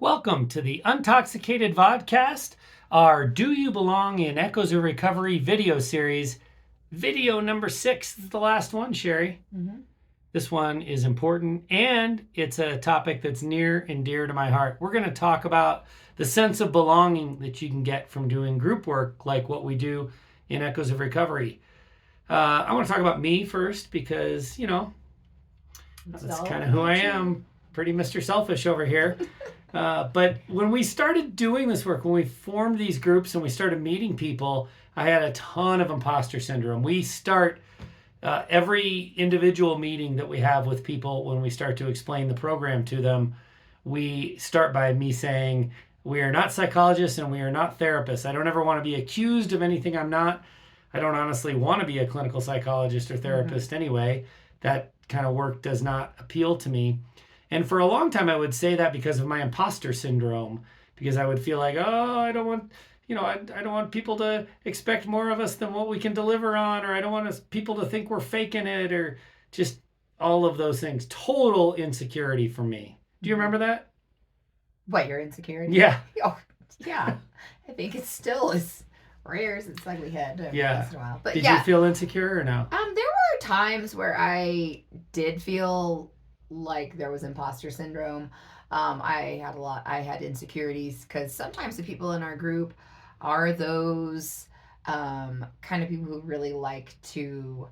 Welcome to the Untoxicated Vodcast, our Do You Belong in Echoes of Recovery video series. Video number 6 is the last one, Sherry. Mm-hmm. This one is important and it's a topic that's near and dear to my heart. We're going to talk about the sense of belonging that you can get from doing group work like what we do in Echoes of Recovery. I want to talk about me first because, that's kind of who I am. Pretty Mr. Selfish over here. But when we started doing this work, when we formed these groups and we started meeting people, I had a ton of imposter syndrome. We start every individual meeting that we have with people, when we start to explain the program to them, we start by me saying, we are not psychologists and we are not therapists. I don't ever want to be accused of anything I'm not. I don't honestly want to be a clinical psychologist or therapist anyway. That kind of work does not appeal to me. And for a long time, I would say that because of my imposter syndrome, because I would feel like, oh, I don't want, I don't want people to expect more of us than what we can deliver on, or I don't want people to think we're faking it, or just all of those things. Total insecurity for me. Do you remember that? What, your insecurity? Yeah. Oh, yeah. I think it still is rears its ugly head every once in a while. But Did you feel insecure or no? There were times where I did feel like there was imposter syndrome. I had insecurities because sometimes the people in our group are those kind of people who really like to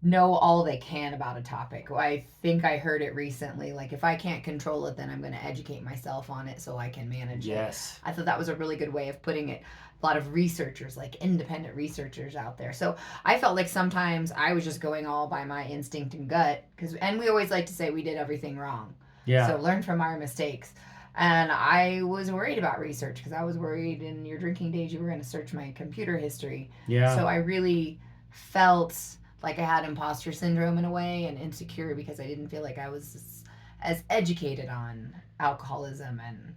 know all they can about a topic. I think I heard it recently, like, if I can't control it, then I'm going to educate myself on it so I can manage it. I thought that was a really good way of putting it. A lot of researchers, like independent researchers out there. So I felt like sometimes I was just going all by my instinct and gut, and we always like to say we did everything wrong. Yeah. So learn from our mistakes. And I was worried about research because I was worried in your drinking days you were going to search my computer history. Yeah. So I really felt like I had imposter syndrome in a way, and insecure because I didn't feel like I was as educated on alcoholism and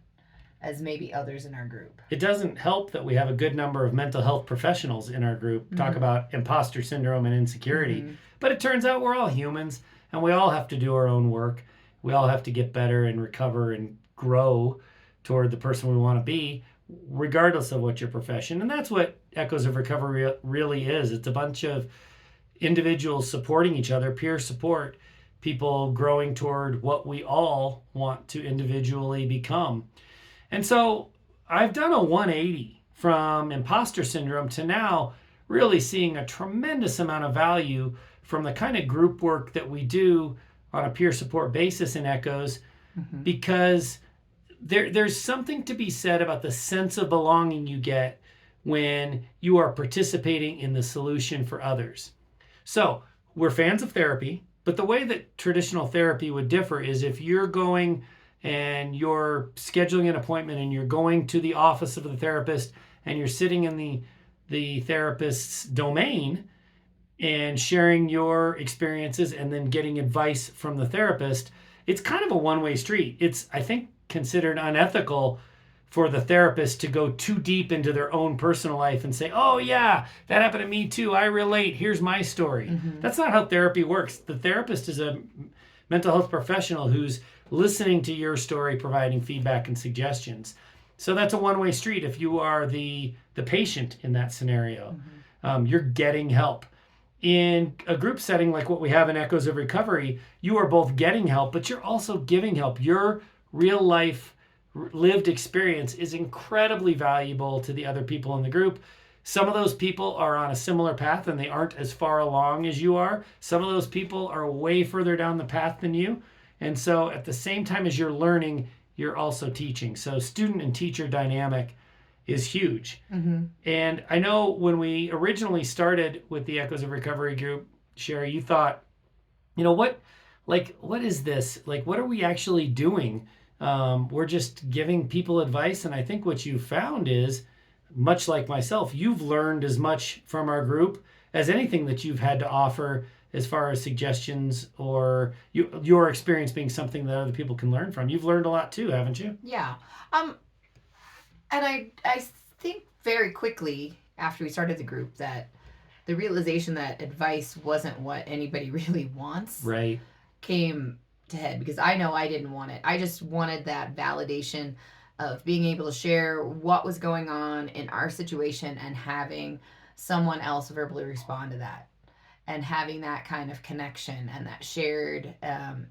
as maybe others in our group. It doesn't help that we have a good number of mental health professionals in our group talk about imposter syndrome and insecurity. But it turns out we're all humans and we all have to do our own work. We all have to get better and recover and grow toward the person we want to be, regardless of what your profession. And that's what Echoes of Recovery really is. It's a bunch of individuals supporting each other, peer support, people growing toward what we all want to individually become. And so I've done a 180 from imposter syndrome to now really seeing a tremendous amount of value from the kind of group work that we do on a peer support basis in Echoes, because there's something to be said about the sense of belonging you get when you are participating in the solution for others. So we're fans of therapy, but the way that traditional therapy would differ is if you're going and you're scheduling an appointment and you're going to the office of the therapist and you're sitting in the therapist's domain and sharing your experiences and then getting advice from the therapist, it's kind of a one-way street. It's, I think, considered unethical for the therapist to go too deep into their own personal life and say, oh yeah, that happened to me too, I relate, here's my story. That's not how therapy works. The therapist is a mental health professional who's listening to your story, providing feedback and suggestions. So that's a one-way street. If you are the patient in that scenario, you're getting help. In a group setting like what we have in Echoes of Recovery, you are both getting help, but you're also giving help. Your real life lived experience is incredibly valuable to the other people in the group. Some of those people are on a similar path and they aren't as far along as you are. Some of those people are way further down the path than you. And so at the same time as you're learning, you're also teaching. So student and teacher dynamic is huge. And I know when we originally started with the Echoes of Recovery group, Sherry, you thought, what is this? Like, what are we actually doing? We're just giving people advice. And I think what you found is, much like myself, you've learned as much from our group as anything that you've had to offer as far as suggestions or your experience being something that other people can learn from. You've learned a lot too, haven't you? Yeah. And I think very quickly after we started the group that the realization that advice wasn't what anybody really wants right. came to head because I know I didn't want it. I just wanted that validation of being able to share what was going on in our situation and having someone else verbally respond to that and having that kind of connection and that shared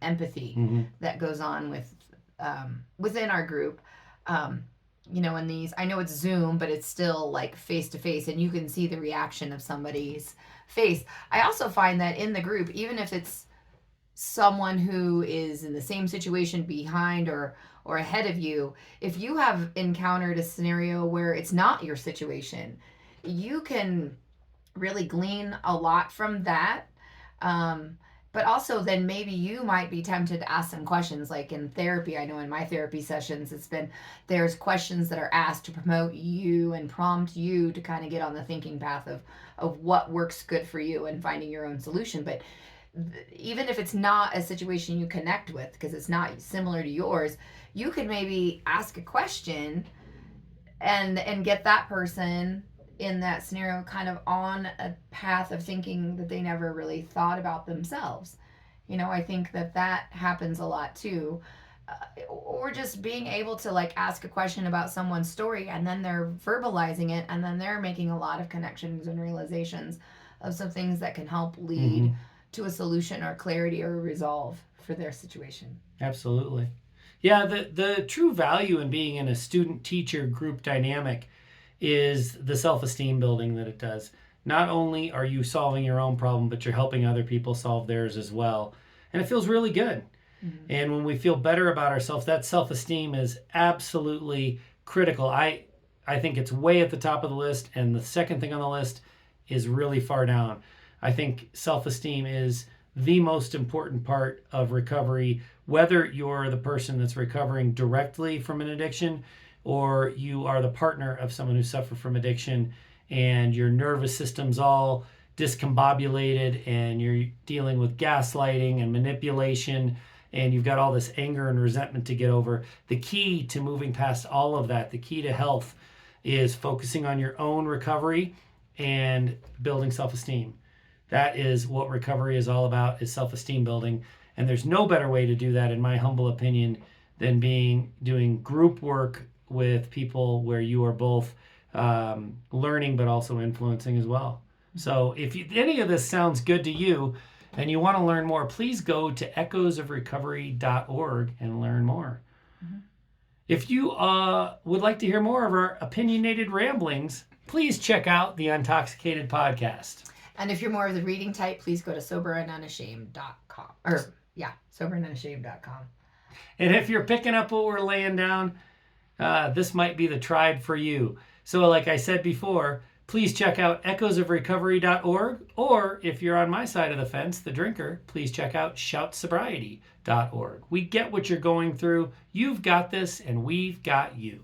empathy that goes on with within our group. You know, in these, I know it's Zoom, but it's still like face to face, and you can see the reaction of somebody's face. I also find that in the group, even if it's someone who is in the same situation behind or ahead of you, if you have encountered a scenario where it's not your situation, you can really glean a lot from that. But also then maybe you might be tempted to ask some questions. Like in therapy, I know in my therapy sessions, there's questions that are asked to promote you and prompt you to kind of get on the thinking path of what works good for you and finding your own solution. But even if it's not a situation you connect with because it's not similar to yours, you could maybe ask a question and get that person in that scenario kind of on a path of thinking that they never really thought about themselves. You know, I think that happens a lot too. Or just being able to like ask a question about someone's story and then they're verbalizing it and then they're making a lot of connections and realizations of some things that can help lead to a solution or clarity or resolve for their situation. Absolutely. Yeah, the true value in being in a student-teacher group dynamic is the self-esteem building that it does. Not only are you solving your own problem, but you're helping other people solve theirs as well. And it feels really good. And when we feel better about ourselves, that self-esteem is absolutely critical. I think it's way at the top of the list, and the second thing on the list is really far down. I think self-esteem is the most important part of recovery, whether you're the person that's recovering directly from an addiction or you are the partner of someone who suffered from addiction and your nervous system's all discombobulated and you're dealing with gaslighting and manipulation and you've got all this anger and resentment to get over. The key to moving past all of that, the key to health, is focusing on your own recovery and building self-esteem. That is what recovery is all about, is self-esteem building. And there's no better way to do that, in my humble opinion, than doing group work with people where you are both learning but also influencing as well. So if any of this sounds good to you and you want to learn more, please go to echoesofrecovery.org and learn more. If you would like to hear more of our opinionated ramblings, please check out the Untoxicated podcast. And if you're more of the reading type, please go to soberandunashamed.com. soberandunashamed.com. And if you're picking up what we're laying down, this might be the tribe for you. So like I said before, please check out echoesofrecovery.org, or if you're on my side of the fence, the drinker, please check out shoutsobriety.org. We get what you're going through. You've got this, and we've got you.